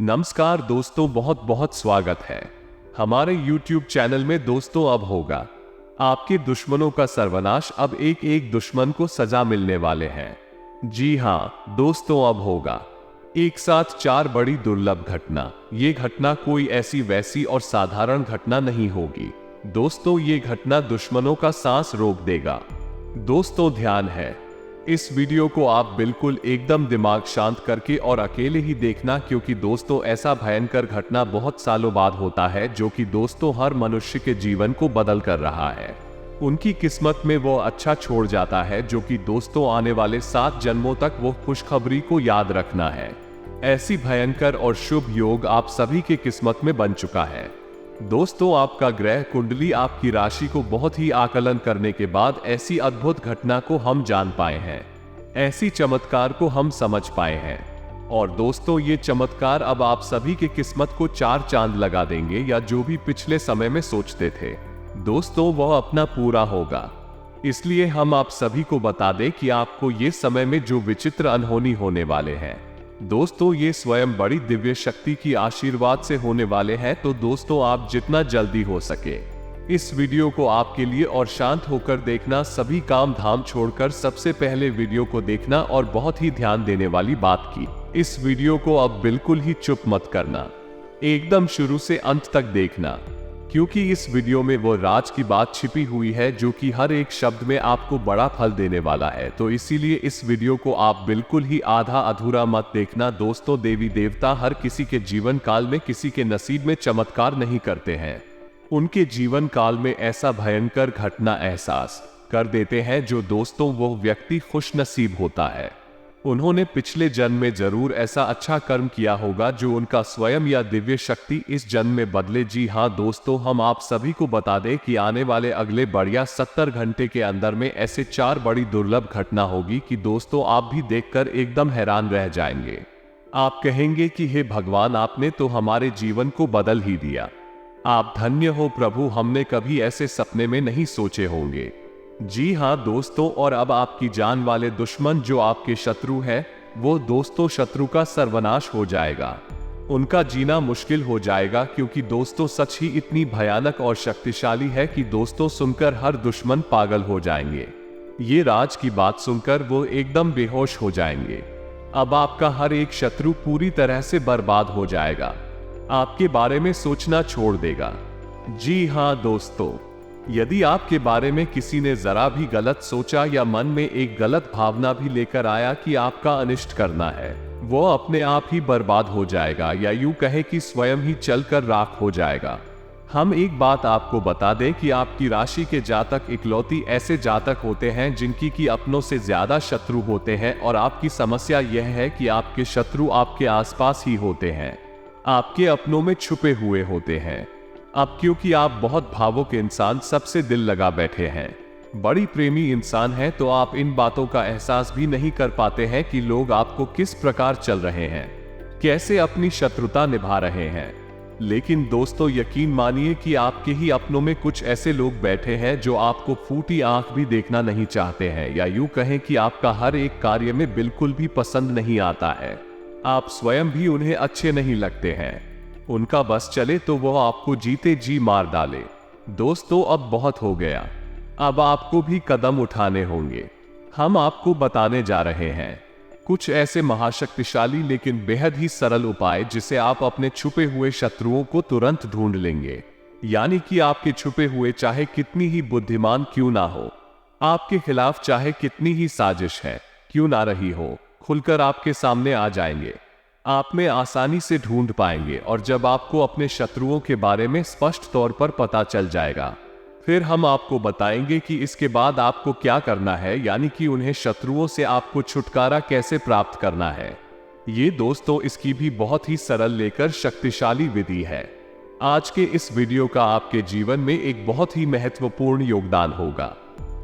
नमस्कार दोस्तों, बहुत बहुत स्वागत है हमारे YouTube चैनल में। दोस्तों, अब होगा आपके दुश्मनों का सर्वनाश। अब एक एक दुश्मन को सजा मिलने वाले हैं। जी हां दोस्तों, अब होगा एक साथ 4 बड़ी दुर्लभ घटना। ये घटना कोई ऐसी वैसी और साधारण घटना नहीं होगी दोस्तों। ये घटना दुश्मनों का सांस रोक देगा। दोस्तों ध्यान है, इस वीडियो को आप बिल्कुल एकदम दिमाग शांत करके और अकेले ही देखना, क्योंकि दोस्तों ऐसा भयंकर घटना बहुत सालों बाद होता है जो कि दोस्तों हर मनुष्य के जीवन को बदल कर रहा है। उनकी किस्मत में वो अच्छा छोड़ जाता है जो कि दोस्तों आने वाले 7 जन्मों तक वो खुशखबरी को याद रखना है। ऐसी भयंकर और शुभ योग आप सभी के किस्मत में बन चुका है दोस्तों। आपका ग्रह कुंडली आपकी राशि को बहुत ही आकलन करने के बाद ऐसी अद्भुत घटना को हम जान पाए हैं, ऐसी चमत्कार को हम समझ पाए हैं। और दोस्तों ये चमत्कार अब आप सभी के किस्मत को 4 चांद लगा देंगे, या जो भी पिछले समय में सोचते थे दोस्तों वह अपना पूरा होगा। इसलिए हम आप सभी को बता दें कि आपको ये समय में जो विचित्र अनहोनी होने वाले हैं दोस्तों, ये स्वयं बड़ी दिव्य शक्ति की आशीर्वाद से होने वाले हैं। तो दोस्तों आप जितना जल्दी हो सके इस वीडियो को आपके लिए और शांत होकर देखना। सभी काम धाम छोड़कर सबसे पहले वीडियो को देखना, और बहुत ही ध्यान देने वाली बात की, इस वीडियो को अब बिल्कुल ही चुप मत करना, एकदम शुरू से अंत तक देखना, क्योंकि इस वीडियो में वो राज की बात छिपी हुई है जो कि हर एक शब्द में आपको बड़ा फल देने वाला है। तो इसीलिए इस वीडियो को आप बिल्कुल ही आधा अधूरा मत देखना दोस्तों। देवी देवता हर किसी के जीवन काल में किसी के नसीब में चमत्कार नहीं करते हैं, उनके जीवन काल में ऐसा भयंकर घटना एहसास कर देते हैं जो दोस्तों वो व्यक्ति खुश नसीब होता है। उन्होंने पिछले जन्म में जरूर ऐसा अच्छा कर्म किया होगा जो उनका स्वयं या दिव्य शक्ति इस जन्म में बदले। जी हां दोस्तों, हम आप सभी को बता दें कि आने वाले अगले बढ़िया 70 घंटे के अंदर में ऐसे 4 बड़ी दुर्लभ घटना होगी कि दोस्तों आप भी देखकर एकदम हैरान रह जाएंगे। आप कहेंगे कि हे भगवान, आपने तो हमारे जीवन को बदल ही दिया। आप धन्य हो प्रभु, हमने कभी ऐसे सपने में नहीं सोचे होंगे। जी हां दोस्तों, और अब आपकी जान वाले दुश्मन जो आपके शत्रु है वो दोस्तों शत्रु का सर्वनाश हो जाएगा। उनका जीना मुश्किल हो जाएगा, क्योंकि दोस्तों सच ही इतनी भयानक और शक्तिशाली है कि दोस्तों सुनकर हर दुश्मन पागल हो जाएंगे। ये राज की बात सुनकर वो एकदम बेहोश हो जाएंगे। अब आपका हर एक शत्रु पूरी तरह से बर्बाद हो जाएगा, आपके बारे में सोचना छोड़ देगा। जी हां दोस्तों, यदि आपके बारे में किसी ने जरा भी गलत सोचा या मन में एक गलत भावना भी लेकर आया कि आपका अनिष्ट करना है, वो अपने आप ही बर्बाद हो जाएगा, या यूं कहे कि स्वयं ही चलकर राख हो जाएगा। हम एक बात आपको बता दें कि आपकी राशि के जातक इकलौती ऐसे जातक होते हैं जिनकी की अपनों से ज्यादा शत्रु होते हैं, और आपकी समस्या यह है कि आपके शत्रु आपके आसपास ही होते हैं, आपके अपनों में छुपे हुए होते हैं। अब क्योंकि आप बहुत भावुक इंसान, सबसे दिल लगा बैठे हैं, बड़ी प्रेमी इंसान हैं, तो आप इन बातों का एहसास भी नहीं कर पाते हैं कि लोग आपको किस प्रकार चल रहे हैं, कैसे अपनी शत्रुता निभा रहे हैं। लेकिन दोस्तों यकीन मानिए कि आपके ही अपनों में कुछ ऐसे लोग बैठे हैं जो आपको फूटी आंख भी देखना नहीं चाहते हैं, या यूं कहें कि आपका हर एक कार्य में बिल्कुल भी पसंद नहीं आता है। आप स्वयं भी उन्हें अच्छे नहीं लगते हैं, उनका बस चले तो वो आपको जीते जी मार डाले। दोस्तों अब बहुत हो गया, अब आपको भी कदम उठाने होंगे। हम आपको बताने जा रहे हैं कुछ ऐसे महाशक्तिशाली लेकिन बेहद ही सरल उपाय जिसे आप अपने छुपे हुए शत्रुओं को तुरंत ढूंढ लेंगे। यानी कि आपके छुपे हुए चाहे कितनी ही बुद्धिमान क्यों ना हो, आपके खिलाफ चाहे कितनी ही साजिश है क्यों ना रही हो, खुलकर आपके सामने आ जाएंगे, आप में आसानी से ढूंढ पाएंगे। और जब आपको अपने शत्रुओं के बारे में स्पष्ट तौर पर पता चल जाएगा, फिर हम आपको बताएंगे कि इसके बाद आपको क्या करना है, यानी कि उन्हें शत्रुओं से आपको छुटकारा कैसे प्राप्त करना है। ये दोस्तों इसकी भी बहुत ही सरल लेकर शक्तिशाली विधि है। आज के इस वीडियो का आपके जीवन में एक बहुत ही महत्वपूर्ण योगदान होगा।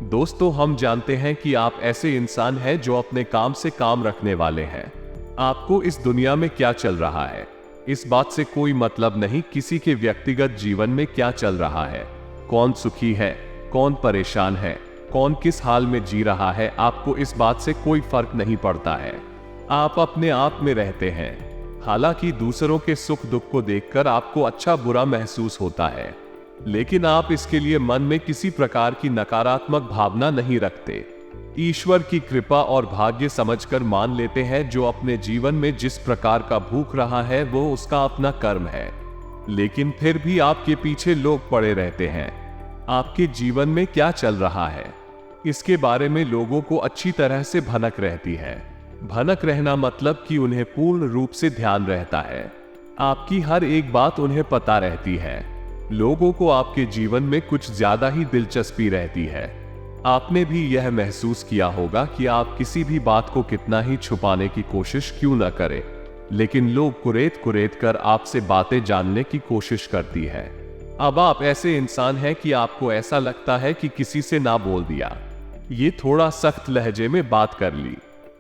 दोस्तों हम जानते हैं कि आप ऐसे इंसान हैं जो अपने काम से काम रखने वाले हैं। आपको इस दुनिया में क्या चल रहा है इस बात से कोई मतलब नहीं, किसी के व्यक्तिगत जीवन में क्या चल रहा है, कौन सुखी है, कौन परेशान है, कौन किस हाल में जी रहा है, आपको इस बात से कोई फर्क नहीं पड़ता है। आप अपने आप में रहते हैं, हालांकि दूसरों के सुख दुख को देखकर आपको अच्छा बुरा महसूस होता है, लेकिन आप इसके लिए मन में किसी प्रकार की नकारात्मक भावना नहीं रखते। ईश्वर की कृपा और भाग्य समझकर मान लेते हैं जो अपने जीवन में जिस प्रकार का भूख रहा है वो उसका अपना कर्म है। लेकिन फिर भी आपके पीछे लोग पड़े रहते हैं। आपके जीवन में क्या चल रहा है इसके बारे में लोगों को अच्छी तरह से भनक रहती है। भनक रहना मतलब कि उन्हें पूर्ण रूप से ध्यान रहता है, आपकी हर एक बात उन्हें पता रहती है। लोगों को आपके जीवन में कुछ ज्यादा ही दिलचस्पी रहती है। आपने भी यह महसूस किया होगा कि आप किसी भी बात को कितना ही छुपाने की कोशिश क्यों न करें, लेकिन लोग कुरेद कुरेद कर आपसे बातें जानने की कोशिश करती है। अब आप ऐसे इंसान हैं कि आपको ऐसा लगता है कि किसी से ना बोल दिया, ये थोड़ा सख्त लहजे में बात कर ली,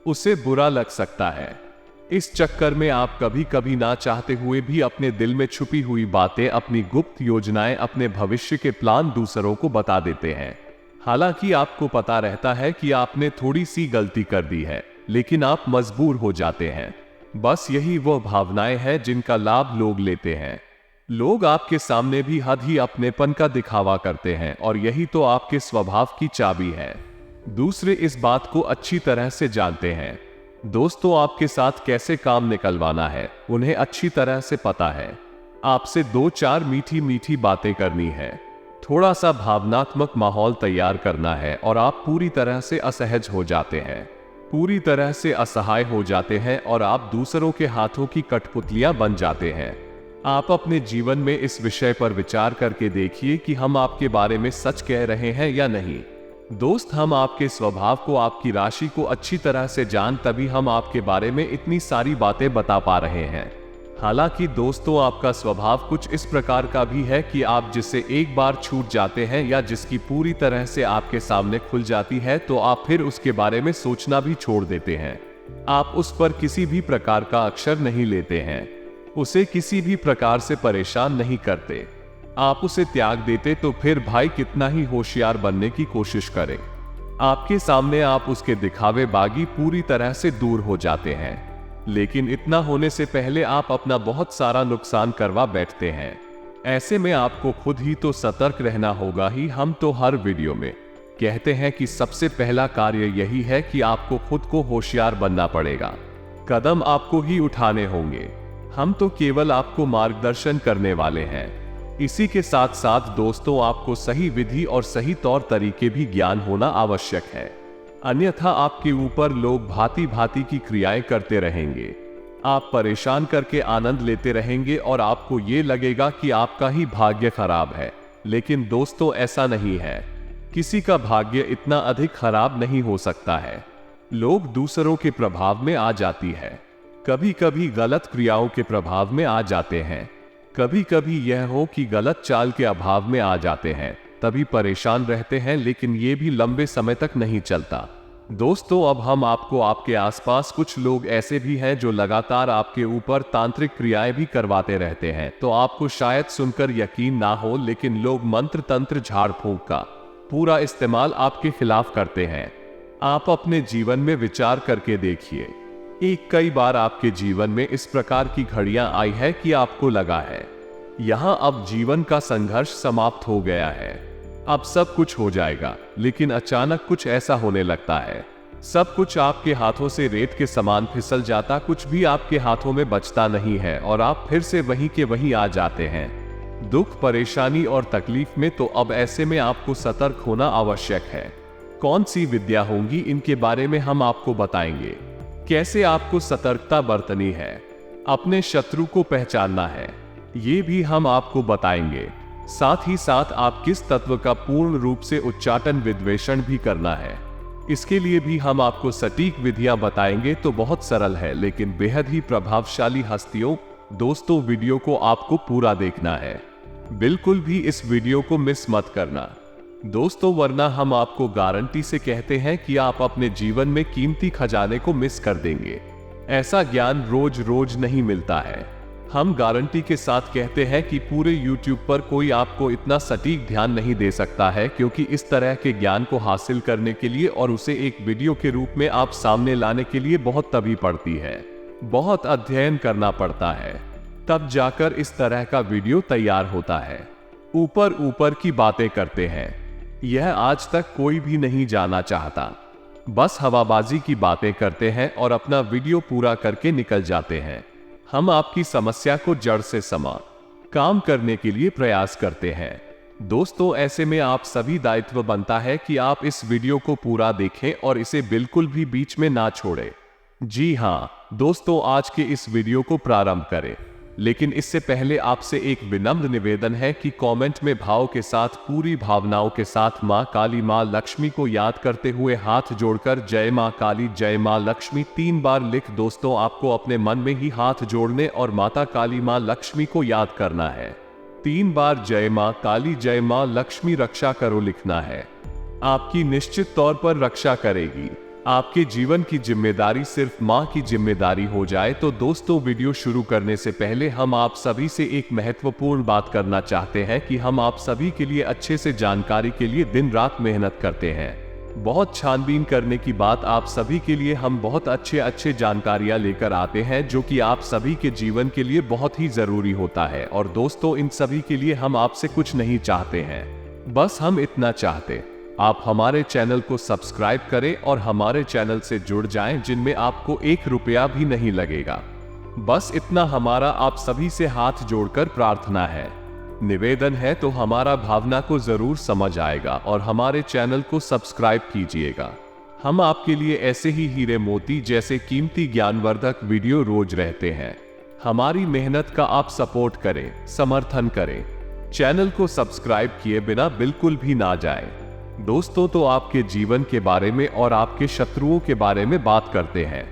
उसे बुरा लग सकता है। इस चक्कर में आप कभी कभी ना चाहते हुए भी अपने दिल में छुपी हुई बातें, अपनी गुप्त योजनाएं, अपने भविष्य के प्लान दूसरों को बता देते हैं। हालांकि आपको पता रहता है कि आपने थोड़ी सी गलती कर दी है, लेकिन आप मजबूर हो जाते हैं। बस यही वो भावनाएं हैं जिनका लाभ लोग लेते हैं। लोग आपके सामने भी हद ही अपनेपन का दिखावा करते हैं और यही तो आपके स्वभाव की चाबी है। दूसरे इस बात को अच्छी तरह से जानते हैं। दोस्तों आपके साथ कैसे काम निकलवाना है उन्हें अच्छी तरह से पता है। आपसे 2-4 मीठी मीठी बातें करनी है, थोड़ा सा भावनात्मक माहौल तैयार करना है और आप पूरी तरह से असहज हो जाते हैं, पूरी तरह से असहाय हो जाते हैं और आप दूसरों के हाथों की कठपुतलियां बन जाते हैं। आप अपने जीवन में इस विषय पर विचार करके देखिए कि हम आपके बारे में सच कह रहे हैं या नहीं। दोस्त, हम आपके स्वभाव को, आपकी राशि को अच्छी तरह से जान तभी हम आपके बारे में इतनी सारी बातें बता पा रहे हैं। हालांकि दोस्तों आपका स्वभाव कुछ इस प्रकार का भी है कि आप जिससे एक बार छूट जाते हैं या जिसकी पूरी तरह से आपके सामने खुल जाती है तो आप फिर उसके बारे में सोचना भी छोड़ देते हैं। आप उस पर किसी भी प्रकार का अक्षर नहीं लेते हैं, उसे किसी भी प्रकार से परेशान नहीं करते। आप उसे त्याग देते तो फिर भाई कितना ही होशियार बनने की कोशिश करें, आपके सामने आप उसके दिखावे बागी पूरी तरह से दूर हो जाते हैं। लेकिन इतना होने से पहले आप अपना बहुत सारा नुकसान करवा बैठते हैं। ऐसे में आपको खुद ही तो सतर्क रहना होगा ही। हम तो हर वीडियो में कहते हैं कि सबसे पहला कार्य यही है कि आपको खुद को होशियार बनना पड़ेगा, कदम आपको ही उठाने होंगे। हम तो केवल आपको मार्गदर्शन करने वाले हैं। इसी के साथ साथ दोस्तों आपको सही विधि और सही तौर तरीके भी ज्ञान होना आवश्यक है, अन्यथा आपके ऊपर लोग भांति भांति की क्रियाएं करते रहेंगे। आप परेशान करके आनंद लेते रहेंगे और आपको ये लगेगा कि आपका ही भाग्य खराब है। लेकिन दोस्तों ऐसा नहीं है, किसी का भाग्य इतना अधिक खराब नहीं हो सकता है। लोग दूसरों के प्रभाव में आ जाती है, कभी कभी गलत क्रियाओं के प्रभाव में आ जाते हैं, कभी कभी यह हो कि गलत चाल के अभाव में आ जाते हैं, तभी परेशान रहते हैं। लेकिन ये भी लंबे समय तक नहीं चलता। दोस्तों अब हम आपको, आपके आसपास कुछ लोग ऐसे भी हैं जो लगातार आपके ऊपर तांत्रिक क्रियाएं भी करवाते रहते हैं। तो आपको शायद सुनकर यकीन ना हो, लेकिन लोग मंत्र तंत्र झाड़ फूंक का पूरा इस्तेमाल आपके खिलाफ करते हैं। आप अपने जीवन में विचार करके देखिए, कई बार आपके जीवन में इस प्रकार की घड़ियां आई है कि आपको लगा है यहां अब जीवन का संघर्ष समाप्त हो गया है, अब सब कुछ हो जाएगा। लेकिन अचानक कुछ ऐसा होने लगता है, सब कुछ आपके हाथों से रेत के समान फिसल जाता, कुछ भी आपके हाथों में बचता नहीं है और आप फिर से वहीं के वहीं आ जाते हैं, दुख, परेशानी और तकलीफ में। तो अब ऐसे में आपको सतर्क होना आवश्यक है। कौन सी विद्या होंगी इनके बारे में हम आपको बताएंगे। कैसे आपको सतर्कता बरतनी है, अपने शत्रु को पहचानना है, ये भी हम आपको बताएंगे। साथ ही साथ आप किस तत्व का पूर्ण रूप से उच्चाटन विद्वेषण भी करना है, इसके लिए भी हम आपको सटीक विधियां बताएंगे। तो बहुत सरल है लेकिन बेहद ही प्रभावशाली हस्तियों। दोस्तों वीडियो को आपको पूरा देखना है, बिल्कुल भी इस वीडियो को मिस मत करना दोस्तों, वरना हम आपको गारंटी से कहते हैं कि आप अपने जीवन में कीमती खजाने को मिस कर देंगे। ऐसा ज्ञान रोज रोज नहीं मिलता है। हम गारंटी के साथ कहते हैं कि पूरे YouTube पर कोई आपको इतना सटीक ध्यान नहीं दे सकता है, क्योंकि इस तरह के ज्ञान को हासिल करने के लिए और उसे एक वीडियो के रूप में आप सामने लाने के लिए बहुत तभी पड़ती है। बहुत अध्ययन करना पड़ता है, तब जाकर इस तरह का वीडियो तैयार होता है। ऊपर ऊपर की बातें करते हैं, यह आज तक कोई भी नहीं जाना चाहता। बस हवाबाजी की बातें करते हैं और अपना वीडियो पूरा करके निकल जाते हैं। हम आपकी समस्या को जड़ से काम करने के लिए प्रयास करते हैं। दोस्तों, ऐसे में आप सभी दायित्व बनता है कि आप इस वीडियो को पूरा देखें और इसे बिल्कुल भी बीच में ना छोड़ें। जी हां दोस्तों, आज के इस वीडियो को प्रारंभ करें, लेकिन इससे पहले आपसे एक विनम्र निवेदन है कि कमेंट में भाव के साथ, पूरी भावनाओं के साथ मां काली, मां लक्ष्मी को याद करते हुए हाथ जोड़कर जय मां काली, जय मां लक्ष्मी 3 बार लिख। दोस्तों, आपको अपने मन में ही हाथ जोड़ने और माता काली, मां लक्ष्मी को याद करना है। 3 बार जय मां काली, जय मां लक्ष्मी रक्षा करो लिखना है। आपकी निश्चित तौर पर रक्षा करेगी। आपके जीवन की जिम्मेदारी सिर्फ मां की जिम्मेदारी हो जाए। तो दोस्तों, वीडियो शुरू करने से पहले हम आप सभी से एक महत्वपूर्ण बात करना चाहते हैं कि हम आप सभी के लिए अच्छे से जानकारी के लिए दिन रात मेहनत करते हैं। बहुत छानबीन करने की बात, आप सभी के लिए हम बहुत अच्छे जानकारियां लेकर आते हैं जो कि आप सभी के जीवन के लिए बहुत ही जरूरी होता है। और दोस्तों, इन सभी के लिए हम आपसे कुछ नहीं चाहते हैं, बस हम इतना चाहते आप हमारे चैनल को सब्सक्राइब करें और हमारे चैनल से जुड़ जाएं, जिनमें आपको 1 रुपया भी नहीं लगेगा। बस इतना हमारा आप सभी से हाथ जोड़कर प्रार्थना है, निवेदन है। तो हमारा भावना को जरूर समझ आएगा और हमारे चैनल को सब्सक्राइब कीजिएगा। हम आपके लिए ऐसे ही हीरे मोती जैसे कीमती ज्ञानवर्धक वीडियो रोज रहते हैं। हमारी मेहनत का आप सपोर्ट करें, समर्थन करें। चैनल को सब्सक्राइब किए बिना बिल्कुल भी ना जाएं। दोस्तों, तो आपके जीवन के बारे में और आपके शत्रुओं के बारे में बात करते हैं।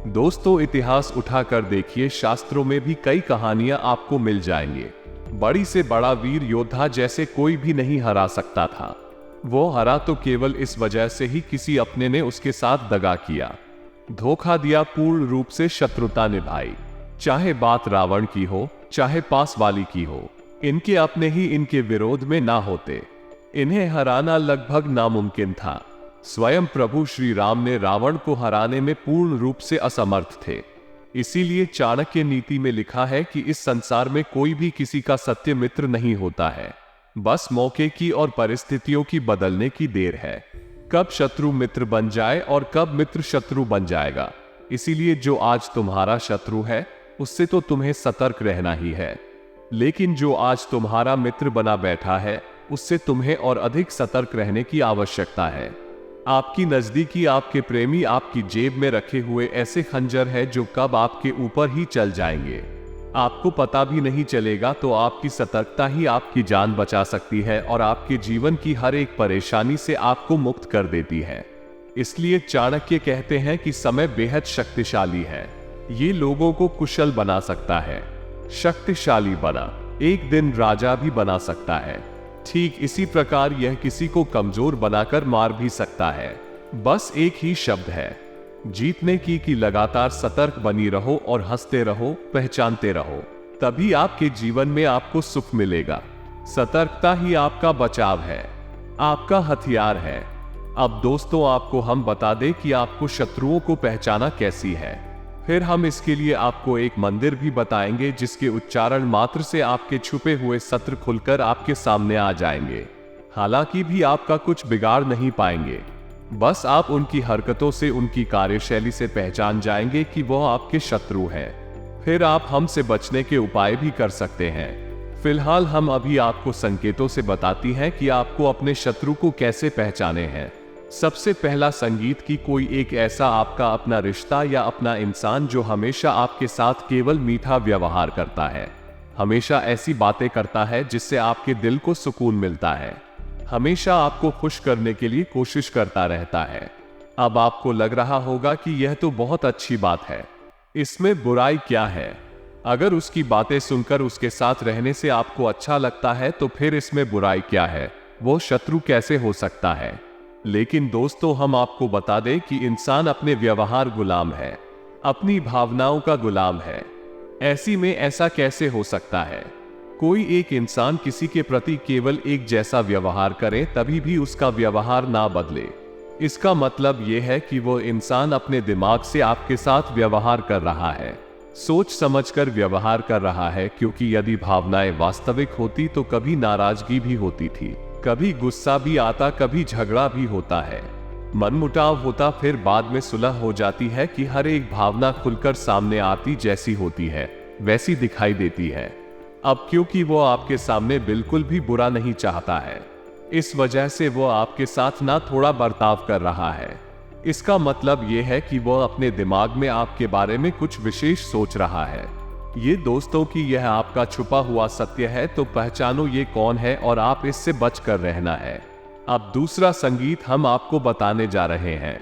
दोस्तों, इतिहास उठाकर देखिए, शास्त्रों में भी कई कहानियां आपको मिल जाएंगे। बड़ी से बड़ा वीर योद्धा जैसे कोई भी नहीं हरा सकता था। वो हरा तो केवल इस वजह से ही किसी अपने ने उसके साथ दगा किया, धोखा दिया, पूर्ण रूप से शत्रुता निभाई। चाहे बात रावण की हो, चाहे पास वाली की हो, इनके अपने ही इनके विरोध में ना होते। इन्हें हराना लगभग नामुमकिन था। स्वयं प्रभु श्री राम ने रावण को हराने में पूर्ण रूप से असमर्थ थे। इसीलिए चाणक्य नीति में लिखा है कि इस संसार में कोई भी किसी का सत्य मित्र नहीं होता है, बस मौके की और परिस्थितियों की बदलने की देर है। कब शत्रु मित्र बन जाए और कब मित्र शत्रु बन जाएगा। इसीलिए जो आज तुम्हारा शत्रु है, उससे तो तुम्हें सतर्क रहना ही है, लेकिन जो आज तुम्हारा मित्र बना बैठा है, उससे तुम्हें और अधिक सतर्क रहने की आवश्यकता है। आपकी नजदीकी, आपके प्रेमी आपकी जेब में रखे हुए ऐसे खंजर है जो कब आपके ऊपर ही चल जाएंगे, आपको पता भी नहीं चलेगा। तो आपकी सतर्कता ही आपकी जान बचा सकती है और आपके जीवन की हर एक परेशानी से आपको मुक्त कर देती है। इसलिए चाणक्य कहते हैं कि समय बेहद शक्तिशाली है। ये लोगों को कुशल बना सकता है, शक्तिशाली बना, एक दिन राजा भी बना सकता है। ठीक इसी प्रकार यह किसी को कमजोर बनाकर मार भी सकता है। बस एक ही शब्द है जीतने की कि लगातार सतर्क बनी रहो और हंसते रहो, पहचानते रहो। तभी आपके जीवन में आपको सुख मिलेगा। सतर्कता ही आपका बचाव है, आपका हथियार है। अब दोस्तों, आपको हम बता दें कि आपको शत्रुओं को पहचाना कैसी है। फिर हम इसके लिए आपको एक मंदिर भी बताएंगे जिसके उच्चारण मात्र से आपके छुपे हुए शत्रु खुलकर आपके सामने आ जाएंगे। हालांकि भी आपका कुछ बिगाड़ नहीं पाएंगे, बस आप उनकी हरकतों से, उनकी कार्यशैली से पहचान जाएंगे कि वो आपके शत्रु हैं। फिर आप हमसे बचने के उपाय भी कर सकते हैं। फिलहाल हम अभी आपको संकेतों से बताती हैं कि आपको अपने शत्रु को कैसे पहचाने हैं। सबसे पहला, संगीत की कोई एक ऐसा आपका अपना रिश्ता या अपना इंसान जो हमेशा आपके साथ केवल मीठा व्यवहार करता है, हमेशा ऐसी बातें करता है जिससे आपके दिल को सुकून मिलता है, हमेशा आपको खुश करने के लिए कोशिश करता रहता है। अब आपको लग रहा होगा कि यह तो बहुत अच्छी बात है, इसमें बुराई क्या है। अगर उसकी बातें सुनकर उसके साथ रहने से आपको अच्छा लगता है तो फिर इसमें बुराई क्या है, वो शत्रु कैसे हो सकता है। लेकिन दोस्तों, हम आपको बता दें कि इंसान अपने व्यवहार गुलाम है, अपनी भावनाओं का गुलाम है। ऐसी में ऐसा कैसे हो सकता है। कोई एक इंसान किसी के प्रति केवल एक जैसा व्यवहार करे तभी भी उसका व्यवहार ना बदले, इसका मतलब यह है कि वो इंसान अपने दिमाग से आपके साथ व्यवहार कर रहा है, सोच समझकर व्यवहार कर रहा है, क्योंकि यदि भावनाएं वास्तविक होती तो कभी नाराजगी भी होती थी, कभी गुस्सा भी आता, कभी झगड़ा भी होता है, मनमुटाव होता, फिर बाद में सुलह हो जाती है कि हर एक भावना खुलकर सामने आती, जैसी होती है वैसी दिखाई देती है। अब क्योंकि वो आपके सामने बिल्कुल भी बुरा नहीं चाहता है, इस वजह से वो आपके साथ ना थोड़ा बर्ताव कर रहा है। इसका मतलब ये है कि वो अपने दिमाग में आपके बारे में कुछ विशेष सोच रहा है। ये दोस्तों की यह आपका छुपा हुआ सत्य है, तो पहचानो ये कौन है और आप इससे बचकर रहना है। अब दूसरा संगीत हम आपको बताने जा रहे हैं।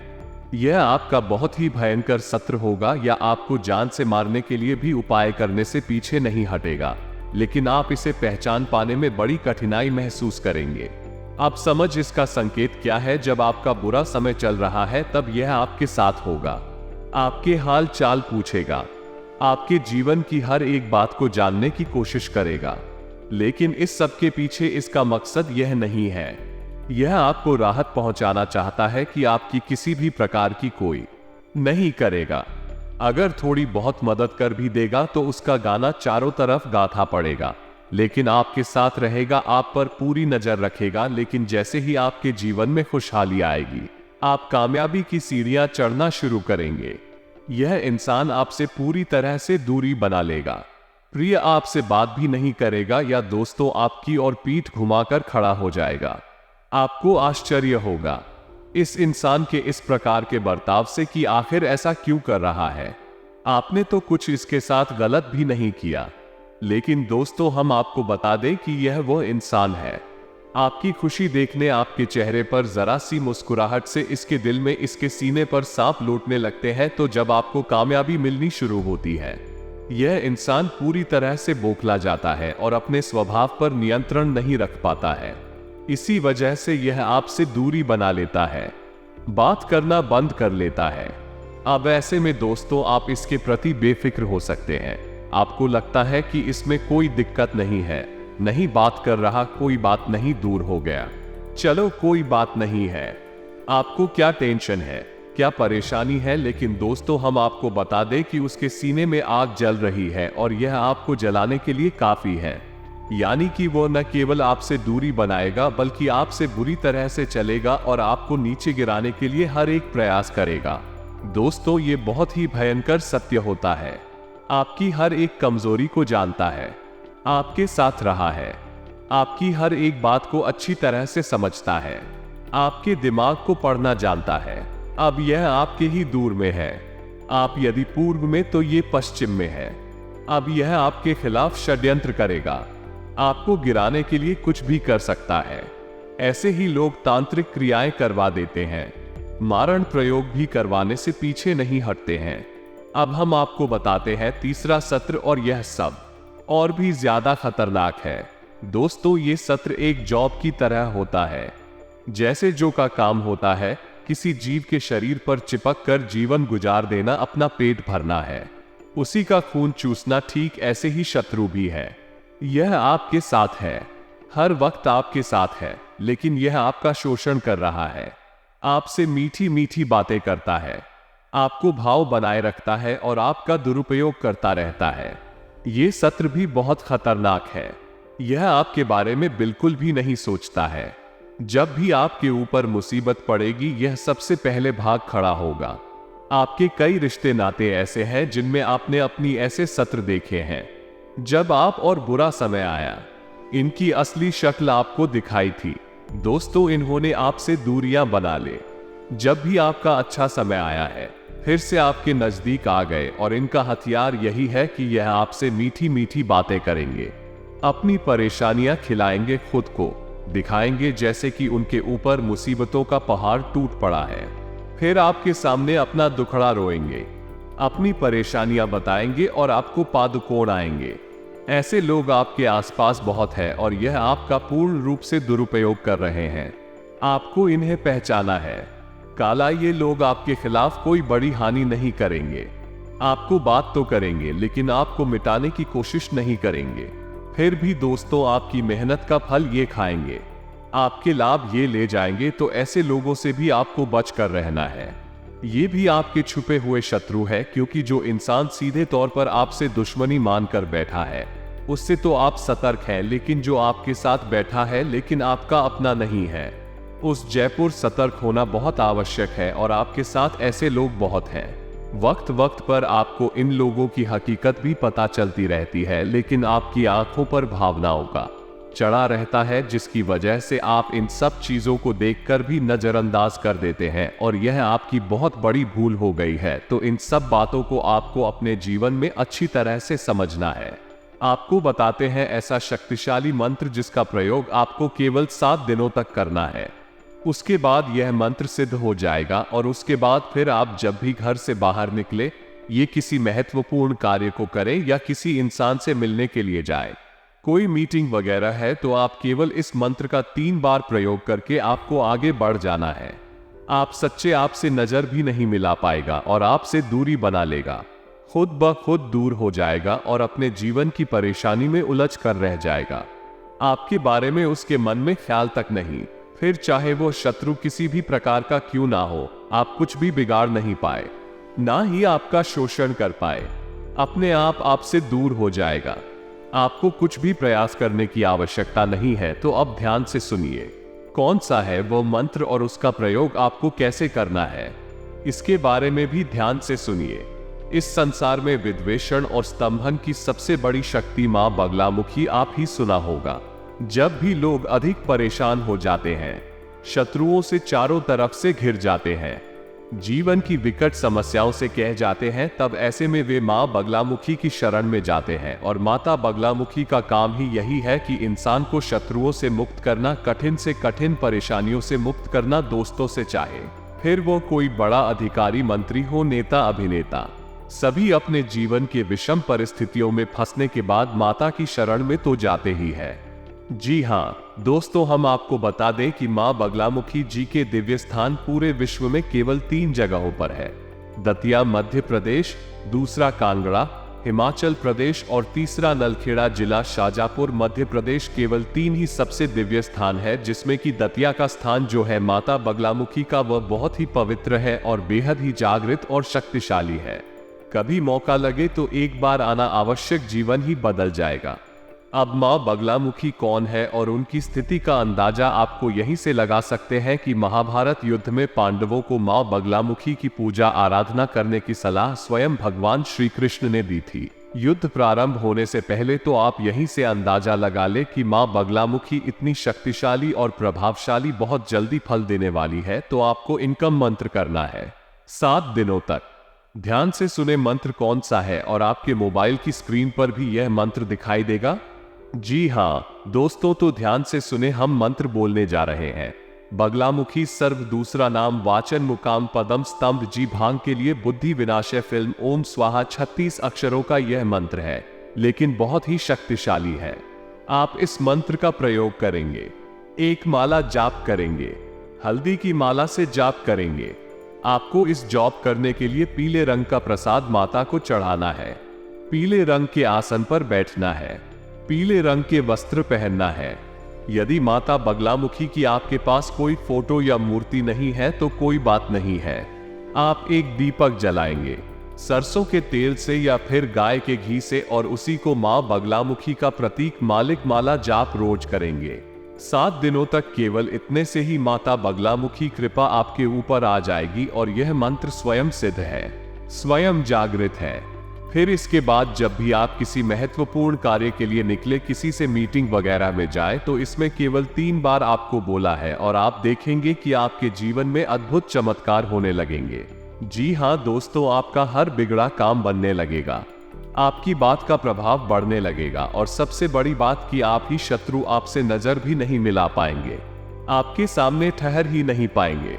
यह आपका बहुत ही भयंकर सत्र होगा, या आपको जान से मारने के लिए भी उपाय करने से पीछे नहीं हटेगा, लेकिन आप इसे पहचान पाने में बड़ी कठिनाई महसूस करेंगे। आप समझ इसका संकेत क्या है? जब आपका बुरा समय चल रहा है तब यह आपके साथ होगा, आपके हाल चाल पूछेगा, आपके जीवन की हर एक बात को जानने की कोशिश करेगा। लेकिन इस सब के पीछे इसका मकसद यह नहीं है। यह आपको राहत पहुंचाना चाहता है कि आपकी किसी भी प्रकार की कोई नहीं करेगा। अगर थोड़ी बहुत मदद कर भी देगा तो उसका गाना चारों तरफ गाथा पड़ेगा, लेकिन आपके साथ रहेगा, आप पर पूरी नजर रखेगा। लेकिन जैसे ही आपके जीवन में खुशहाली आएगी, आप कामयाबी की सीढ़ियां चढ़ना शुरू करेंगे, यह इंसान आपसे पूरी तरह से दूरी बना लेगा। प्रिय आपसे बात भी नहीं करेगा, या दोस्तों आपकी ओर पीठ घुमाकर खड़ा हो जाएगा। आपको आश्चर्य होगा इस इंसान के इस प्रकार के बर्ताव से कि आखिर ऐसा क्यों कर रहा है। आपने तो कुछ इसके साथ गलत भी नहीं किया। लेकिन दोस्तों, हम आपको बता दें कि यह वो इंसान है। आपकी खुशी देखने आपके चेहरे पर जरा सी मुस्कुराहट से इसके दिल में, इसके सीने पर सांप लौटने लगते हैं। तो जब आपको कामयाबी मिलनी शुरू होती है, यह इंसान पूरी तरह से बौखला जाता है और अपने स्वभाव पर नियंत्रण नहीं रख पाता है। इसी वजह से यह आपसे दूरी बना लेता है, बात करना बंद कर लेता है। अब ऐसे में दोस्तों, आप इसके प्रति बेफिक्र हो सकते हैं। आपको लगता है कि इसमें कोई दिक्कत नहीं है, नहीं बात कर रहा, कोई बात नहीं, दूर हो गया, चलो कोई बात नहीं है। आपको क्या टेंशन है, क्या परेशानी है? लेकिन दोस्तों, हम आपको बता दें कि उसके सीने में आग जल रही है और यह आपको जलाने के लिए काफी है। यानी कि वो न केवल आपसे दूरी बनाएगा, बल्कि आपसे बुरी तरह से चलेगा और आपको नीचे गिराने के लिए हर एक प्रयास करेगा। दोस्तों, ये बहुत ही भयंकर सत्य होता है। आपकी हर एक कमजोरी को जानता है, आपके साथ रहा है, आपकी हर एक बात को अच्छी तरह से समझता है, आपके दिमाग को पढ़ना जानता है। अब यह आपके ही दूर में है। आप यदि पूर्व में तो ये पश्चिम में है। अब यह आपके खिलाफ षड्यंत्र करेगा, आपको गिराने के लिए कुछ भी कर सकता है। ऐसे ही लोग तांत्रिक क्रियाएं करवा देते हैं, मारण प्रयोग भी करवाने से पीछे नहीं हटते हैं। अब हम आपको बताते हैं तीसरा सत्र, और यह सब और भी ज्यादा खतरनाक है। दोस्तों, ये सत्र एक जॉब की तरह होता है। जैसे जो का काम होता है किसी जीव के शरीर पर चिपक कर जीवन गुजार देना, अपना पेट भरना है, उसी का खून चूसना, ठीक ऐसे ही शत्रु भी है। यह आपके साथ है, हर वक्त आपके साथ है, लेकिन यह आपका शोषण कर रहा है, आपसे मीठी मीठी बातें करता है, आपको भाव बनाए रखता है और आपका दुरुपयोग करता रहता है। यह सत्र भी बहुत खतरनाक है। यह आपके बारे में बिल्कुल भी नहीं सोचता है। जब भी आपके ऊपर मुसीबत पड़ेगी, यह सबसे पहले भाग खड़ा होगा। आपके कई रिश्ते नाते ऐसे हैं जिनमें आपने अपनी ऐसे सत्र देखे हैं। जब आप और बुरा समय आया, इनकी असली शक्ल आपको दिखाई थी। दोस्तों, इन्होंने आपसे दूरियां बना ले। जब भी आपका अच्छा समय आया है, फिर से आपके नजदीक आ गए, और इनका हथियार यही है कि यह आपसे मीठी मीठी बातें करेंगे, अपनी परेशानियां खिलाएंगे, खुद को दिखाएंगे जैसे कि उनके ऊपर मुसीबतों का पहाड़ टूट पड़ा है। फिर आपके सामने अपना दुखड़ा रोएंगे, अपनी परेशानियां बताएंगे और आपको पादुकोण आएंगे। ऐसे लोग आपके आसपास बहुत हैं और यह आपका पूर्ण रूप से दुरुपयोग कर रहे हैं। आपको इन्हें पहचाना है। काला, ये लोग आपके खिलाफ कोई बड़ी हानि नहीं करेंगे, आपको बात तो करेंगे, लेकिन आपको मिटाने की कोशिश नहीं करेंगे। फिर भी दोस्तों, आपकी मेहनत का फल ये खाएंगे। आपके लाभ ये ले जाएंगे, तो ऐसे लोगों से भी आपको बच कर रहना है। ये भी आपके छुपे हुए शत्रु है, क्योंकि जो इंसान सीधे तौर पर आपसे दुश्मनी मानकर बैठा है उससे तो आप सतर्क हैं, लेकिन जो आपके साथ बैठा है लेकिन आपका अपना नहीं है, उस जयपुर सतर्क होना बहुत आवश्यक है। और आपके साथ ऐसे लोग बहुत हैं। वक्त वक्त पर आपको इन लोगों की हकीकत भी पता चलती रहती है, लेकिन आपकी आंखों पर भावनाओं का चढ़ा रहता है, जिसकी वजह से आप इन सब चीजों को देखकर भी नजरअंदाज कर देते हैं, और यह आपकी बहुत बड़ी भूल हो गई है। तो इन सब बातों को आपको अपने जीवन में अच्छी तरह से समझना है। आपको बताते हैं ऐसा शक्तिशाली मंत्र जिसका प्रयोग आपको केवल 7 दिनों तक करना है। उसके बाद यह मंत्र सिद्ध हो जाएगा, और उसके बाद फिर आप जब भी घर से बाहर निकले, ये किसी महत्वपूर्ण कार्य को करें या किसी इंसान से मिलने के लिए जाए, कोई मीटिंग वगैरह है, तो आप केवल इस मंत्र का 3 बार प्रयोग करके आपको आगे बढ़ जाना है। आप सच्चे आप से नजर भी नहीं मिला पाएगा और आपसे दूरी बना लेगा, खुद ब खुद दूर हो जाएगा और अपने जीवन की परेशानी में उलझ कर रह जाएगा। आपके बारे में उसके मन में ख्याल तक नहीं। फिर चाहे वो शत्रु किसी भी प्रकार का क्यों ना हो, आप कुछ भी बिगाड़ नहीं पाए, ना ही आपका शोषण कर पाए। अपने आप आपसे दूर हो जाएगा। आपको कुछ भी प्रयास करने की आवश्यकता नहीं है। तो अब ध्यान से सुनिए, कौन सा है वो मंत्र और उसका प्रयोग आपको कैसे करना है, इसके बारे में भी ध्यान से सुनिए। इस संसार में विद्वेषण और स्तंभन की सबसे बड़ी शक्ति मां बगलामुखी आप ही सुना होगा। जब भी लोग अधिक परेशान हो जाते हैं, शत्रुओं से चारों तरफ से घिर जाते हैं, जीवन की विकट समस्याओं से कह जाते हैं, तब ऐसे में वे मां बगलामुखी की शरण में जाते हैं। और माता बगलामुखी का काम ही यही है कि इंसान को शत्रुओं से मुक्त करना, कठिन से कठिन परेशानियों से मुक्त करना, दोस्तों से चाहे फिर वो कोई बड़ा अधिकारी, मंत्री हो, नेता, अभिनेता, सभी अपने जीवन के विषम परिस्थितियों में फंसने के बाद माता की शरण में तो जाते ही है। जी हाँ दोस्तों, हम आपको बता दें कि मां बगलामुखी जी के दिव्य स्थान पूरे विश्व में केवल 3 जगहों पर है। दतिया मध्य प्रदेश, दूसरा कांगड़ा हिमाचल प्रदेश और तीसरा नलखेड़ा जिला शाजापुर मध्य प्रदेश। केवल 3 ही सबसे दिव्य स्थान है, जिसमें कि दतिया का स्थान जो है माता बगलामुखी का, वह बहुत ही पवित्र है और बेहद ही जागृत और शक्तिशाली है। कभी मौका लगे तो एक बार आना आवश्यक, जीवन ही बदल जाएगा। अब मां बगलामुखी कौन है और उनकी स्थिति का अंदाजा आपको यहीं से लगा सकते हैं कि महाभारत युद्ध में पांडवों को मां बगलामुखी की पूजा आराधना करने की सलाह स्वयं भगवान श्री कृष्ण ने दी थी। युद्ध प्रारंभ होने से पहले तो आप यहीं से अंदाजा लगा ले कि मां बगलामुखी इतनी शक्तिशाली और प्रभावशाली, बहुत जल्दी फल देने वाली है। तो आपको इनका मंत्र करना है 7 दिनों तक। ध्यान से सुने मंत्र कौन सा है, और आपके मोबाइल की स्क्रीन पर भी यह मंत्र दिखाई देगा। जी हाँ दोस्तों, तो ध्यान से सुने, हम मंत्र बोलने जा रहे हैं। बगलामुखी सर्व, दूसरा नाम वाचन मुकाम पदम स्तंभ जी भांग के लिए बुद्धि विनाशय फिल्म ओम स्वाहा 36 अक्षरों का यह मंत्र है, लेकिन बहुत ही शक्तिशाली है। आप इस मंत्र का प्रयोग करेंगे, एक माला जाप करेंगे, हल्दी की माला से जाप करेंगे। आपको इस जॉब करने के लिए पीले रंग का प्रसाद माता को चढ़ाना है, पीले रंग के आसन पर बैठना है, पीले रंग के वस्त्र पहनना है। यदि माता बगलामुखी की आपके पास कोई फोटो या मूर्ति नहीं है तो कोई बात नहीं है, आप एक दीपक जलाएंगे सरसों के तेल से या फिर गाय के घी से, और उसी को मां बगलामुखी का प्रतीक मालिक माला जाप रोज करेंगे 7 दिनों तक। केवल इतने से ही माता बगलामुखी कृपा आपके ऊपर आ जाएगी, और यह मंत्र स्वयं सिद्ध है, स्वयं जागृत है। फिर इसके बाद जब भी आप किसी महत्वपूर्ण कार्य के लिए निकले, किसी से मीटिंग वगैरह में जाए, तो इसमें केवल 3 बार आपको बोला है, और आप देखेंगे कि आपके जीवन में अद्भुत चमत्कार होने लगेंगे। जी हाँ दोस्तों, आपका हर बिगड़ा काम बनने लगेगा, आपकी बात का प्रभाव बढ़ने लगेगा, और सबसे बड़ी बात कि आप ही शत्रु आपसे नजर भी नहीं मिला पाएंगे, आपके सामने ठहर ही नहीं पाएंगे।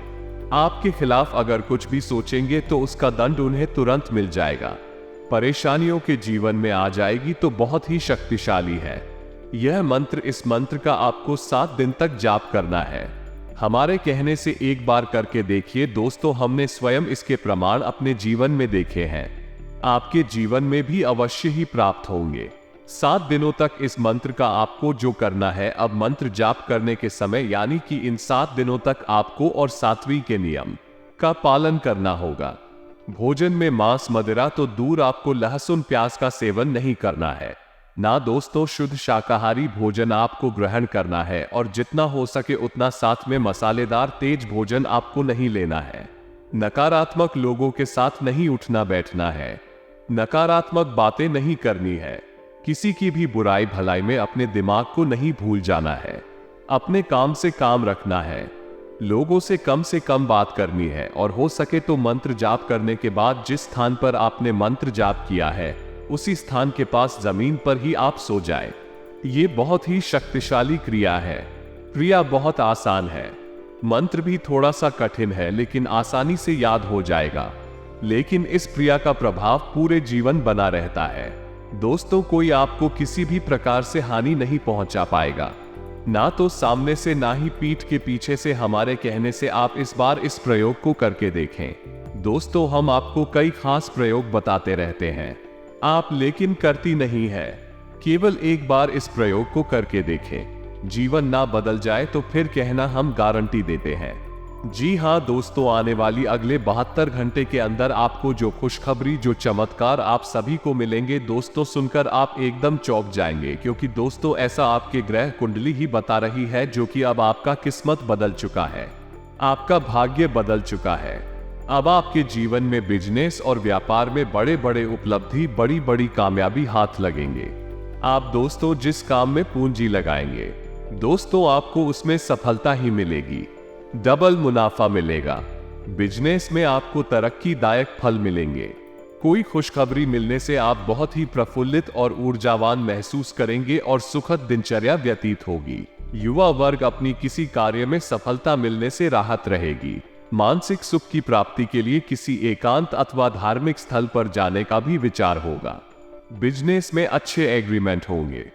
आपके खिलाफ अगर कुछ भी सोचेंगे तो उसका दंड उन्हें तुरंत मिल जाएगा। परेशानियों के जीवन में आ जाएगी तो बहुत ही शक्तिशाली है यह मंत्र। इस मंत्र का आपको 7 दिन तक जाप करना है। हमारे कहने से एक बार करके देखिए दोस्तों, हमने स्वयं इसके प्रमाण अपने जीवन में देखे हैं, आपके जीवन में भी अवश्य ही प्राप्त होंगे। 7 दिनों तक इस मंत्र का आपको जो करना है, अब मंत्र जाप करने के समय यानी कि इन 7 दिनों तक आपको और 7वीं के नियम का पालन करना होगा। भोजन में मांस मदिरा तो दूर, आपको लहसुन प्याज का सेवन नहीं करना है ना दोस्तों। शुद्ध शाकाहारी भोजन आपको ग्रहण करना है और जितना हो सके उतना, साथ में मसालेदार तेज भोजन आपको नहीं लेना है। नकारात्मक लोगों के साथ नहीं उठना बैठना है, नकारात्मक बातें नहीं करनी है, किसी की भी बुराई भलाई में अपने दिमाग को नहीं भूल जाना है, अपने काम से काम रखना है, लोगों से कम बात करनी है और हो सके तो मंत्र जाप करने के बाद जिस स्थान पर आपने मंत्र जाप किया है उसी स्थान के पास जमीन पर ही आप सो जाएं। ये बहुत ही शक्तिशाली क्रिया है। क्रिया बहुत आसान है, मंत्र भी थोड़ा सा कठिन है लेकिन आसानी से याद हो जाएगा। लेकिन इस क्रिया का प्रभाव पूरे जीवन बना रहता है दोस्तों। कोई आपको किसी भी प्रकार से हानि नहीं पहुंचा पाएगा, ना तो सामने से ना ही पीठ के पीछे से। हमारे कहने से आप इस बार इस प्रयोग को करके देखें दोस्तों। हम आपको कई खास प्रयोग बताते रहते हैं, आप लेकिन करती नहीं है। केवल एक बार इस प्रयोग को करके देखें, जीवन ना बदल जाए तो फिर कहना, हम गारंटी देते हैं। जी हां दोस्तों, आने वाली अगले 72 घंटे के अंदर आपको जो खुशखबरी, जो चमत्कार आप सभी को मिलेंगे दोस्तों, सुनकर आप एकदम चौंक जाएंगे। क्योंकि दोस्तों ऐसा आपके ग्रह कुंडली ही बता रही है, जो कि अब आपका किस्मत बदल चुका है, आपका भाग्य बदल चुका है। अब आपके जीवन में बिजनेस और व्यापार में बड़े बड़े उपलब्धि, बड़ी बड़ी कामयाबी हाथ लगेंगे। आप दोस्तों जिस काम में पूंजी लगाएंगे दोस्तों, आपको उसमें सफलता ही मिलेगी, डबल मुनाफा मिलेगा। बिजनेस में आपको तरक्कीदायक फल मिलेंगे। कोई खुशखबरी मिलने से आप बहुत ही प्रफुल्लित और ऊर्जावान महसूस करेंगे और सुखद दिनचर्या व्यतीत होगी। युवा वर्ग अपनी किसी कार्य में सफलता मिलने से राहत रहेगी। मानसिक सुख की प्राप्ति के लिए किसी एकांत अथवा धार्मिक स्थल पर जाने का भी विचार होगा। बिजनेस में अच्छे एग्रीमेंट होंगे।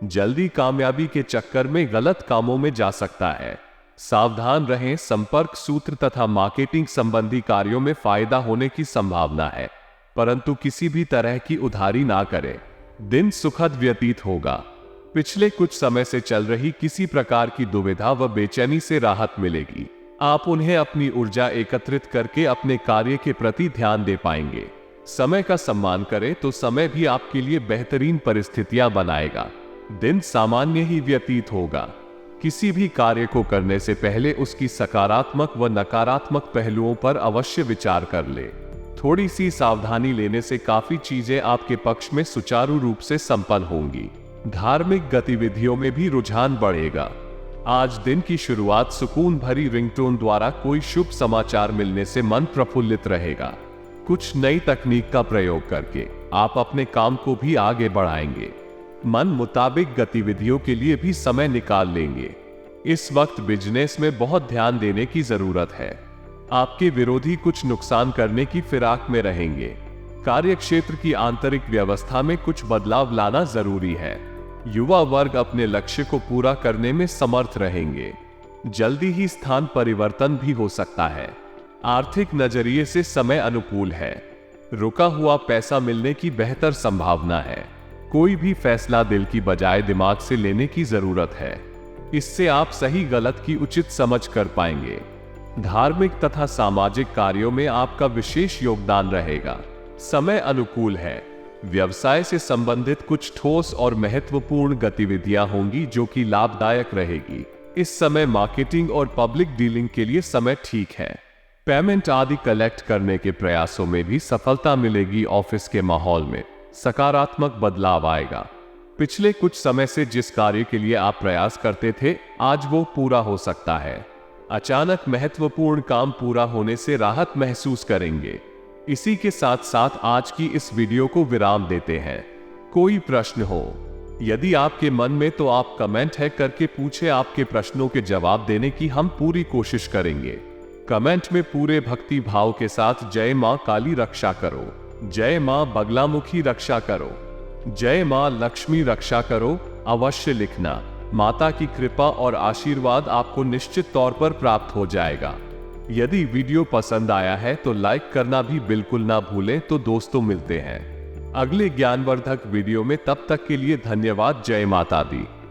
जल्दी कामयाबी के चक्कर में गलत कामों में जा सकता है, सावधान रहें। संपर्क सूत्र तथा मार्केटिंग संबंधी कार्यों में फायदा होने की संभावना है, परंतु किसी भी तरह की उधारी ना करें। दिन सुखद व्यतीत होगा। पिछले कुछ समय से चल रही किसी प्रकार की दुविधा व बेचैनी से राहत मिलेगी। आप उन्हें अपनी ऊर्जा एकत्रित करके अपने कार्य के प्रति ध्यान दे पाएंगे। समय का सम्मान करें तो समय भी आपके लिए बेहतरीन परिस्थितियां बनाएगा। दिन सामान्य ही व्यतीत होगा। किसी भी कार्य को करने से पहले उसकी सकारात्मक व नकारात्मक पहलुओं पर अवश्य विचार कर ले। थोड़ी सी सावधानी लेने से काफी चीजें आपके पक्ष में सुचारू रूप से संपन्न होंगी। धार्मिक गतिविधियों में भी रुझान बढ़ेगा। आज दिन की शुरुआत सुकून भरी रिंगटोन द्वारा कोई शुभ समाचार मिलने से मन प्रफुल्लित रहेगा। कुछ नई तकनीक का प्रयोग करके आप अपने काम को भी आगे बढ़ाएंगे। मन मुताबिक गतिविधियों के लिए भी समय निकाल लेंगे। इस वक्त बिजनेस में बहुत ध्यान देने की जरूरत है। आपके विरोधी कुछ नुकसान करने की फिराक में रहेंगे। कार्यक्षेत्र की आंतरिक व्यवस्था में कुछ बदलाव लाना जरूरी है। युवा वर्ग अपने लक्ष्य को पूरा करने में समर्थ रहेंगे। जल्दी ही स्थान परिवर्तन भी हो सकता है। आर्थिक नजरिए से समय अनुकूल है। रुका हुआ पैसा मिलने की बेहतर संभावना है। कोई भी फैसला दिल की बजाय दिमाग से लेने की जरूरत है। इससे आप सही गलत की उचित समझ कर पाएंगे। धार्मिक तथा सामाजिक कार्यों में आपका विशेष योगदान रहेगा। समय अनुकूल है। व्यवसाय से संबंधित कुछ ठोस और महत्वपूर्ण गतिविधियां होंगी जो कि लाभदायक रहेगी। इस समय मार्केटिंग और पब्लिक डीलिंग के लिए समय ठीक है। पेमेंट आदि कलेक्ट करने के प्रयासों में भी सफलता मिलेगी। ऑफिस के माहौल में सकारात्मक बदलाव आएगा। पिछले कुछ समय से जिस कार्य के लिए आप प्रयास करते थे, आज वो पूरा हो सकता है। अचानक महत्वपूर्ण काम पूरा होने से राहत महसूस करेंगे। इसी के साथ साथ आज की इस वीडियो को विराम देते हैं। कोई प्रश्न हो यदि आपके मन में, तो आप कमेंट है करके पूछे। आपके प्रश्नों के जवाब देने की हम पूरी कोशिश करेंगे। कमेंट में पूरे भक्ति भाव के साथ जय मां काली रक्षा करो, जय मां बगलामुखी रक्षा करो, जय मां लक्ष्मी रक्षा करो अवश्य लिखना। माता की कृपा और आशीर्वाद आपको निश्चित तौर पर प्राप्त हो जाएगा। यदि वीडियो पसंद आया है तो लाइक करना भी बिल्कुल ना भूलें। तो दोस्तों मिलते हैं अगले ज्ञानवर्धक वीडियो में, तब तक के लिए धन्यवाद। जय माता दी।